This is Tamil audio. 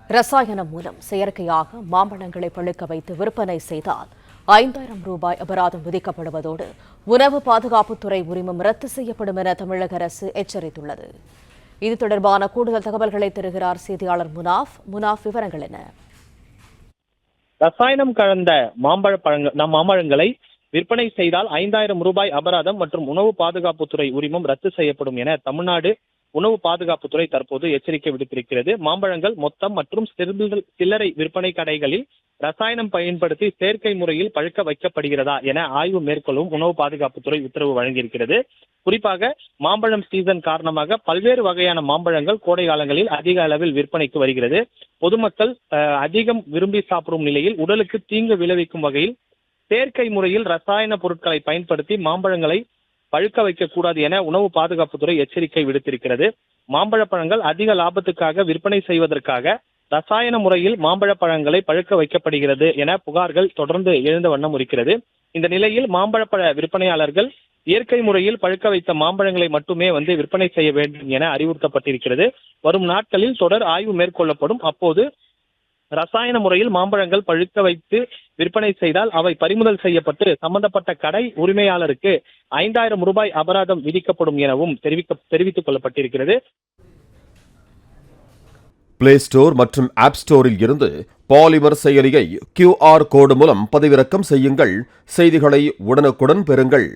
ரசாயனம் மூலம் செயற்கையாக மாம்பழங்களை பழுக்க வைத்து விற்பனை செய்தால் 5,000 ரூபாய் அபராதம் விதிக்கப்படுவதோடு உணவு பாதுகாப்புத்துறை உரிமம் ரத்து செய்யப்படும் என தமிழக அரசு எச்சரித்துள்ளது. இது தொடர்பான கூடுதல் தகவல்களை தருகிறார் செய்தியாளர் முனாஃப். விவரங்கள் என்ன? ரசாயனம் கலந்த மாம்பழங்களை விற்பனை செய்தால் 5,000 ரூபாய் அபராதம் மற்றும் உணவு பாதுகாப்புத்துறை உரிமம் ரத்து செய்யப்படும் என தமிழ்நாடு உணவு பாதுகாப்புத்துறை தற்போது எச்சரிக்கை விடுத்திருக்கிறது. மாம்பழங்கள் மொத்தம் மற்றும் சில்லறை விற்பனை கடைகளில் ரசாயனம் பயன்படுத்தி செயற்கை முறையில் பழுக்க வைக்கப்படுகிறதா என ஆய்வு மேற்கொள்ளும் உணவு பாதுகாப்புத்துறை உத்தரவு வழங்கியிருக்கிறது. குறிப்பாக மாம்பழம் சீசன் காரணமாக பல்வேறு வகையான மாம்பழங்கள் கோடை காலங்களில் அதிக அளவில் விற்பனைக்கு வருகிறது. பொதுமக்கள் அதிகம் விரும்பி சாப்பிடும் நிலையில் உடலுக்கு தீங்கு விளைவிக்கும் வகையில் செயற்கை முறையில் ரசாயன பொருட்களை பயன்படுத்தி மாம்பழங்களை பழுக்க வைக்கக்கூடாது என உணவு பாதுகாப்புத்துறை எச்சரிக்கை விடுத்திருக்கிறது. மாம்பழப்பழங்கள் அதிக லாபத்துக்காக விற்பனை செய்வதற்காக ரசாயன முறையில் மாம்பழப்பழங்களை பழுக்க வைக்கப்படுகிறது என புகார்கள் தொடர்ந்து எழுந்த வண்ணம் இருக்கிறது. இந்த நிலையில் மாம்பழப்பழ விற்பனையாளர்கள் இயற்கை முறையில் பழுக்க வைத்த மாம்பழங்களை மட்டுமே விற்பனை செய்ய வேண்டும் என அறிவுறுத்தப்பட்டிருக்கிறது. வரும் நாட்களில் தொடர் ஆய்வு மேற்கொள்ளப்படும். அப்போது ரசாயன முறையில் மாம்பழங்கள் பழுக்க வைத்து விற்பனை செய்தால் அவை பறிமுதல் செய்யப்பட்டு சம்பந்தப்பட்ட கடை உரிமையாளருக்கு 5,000 ரூபாய் அபராதம் விதிக்கப்படும் எனவும் தெரிவித்துக் கொள்ளப்பட்டிருக்கிறது. பிளே ஸ்டோர் மற்றும் ஆப் ஸ்டோரில் இருந்து பாலிமர் செயலியை QR கோடு மூலம் பதிவிறக்கம் செய்யுங்கள். செய்திகளை உடனுக்குடன் பெறுங்கள்.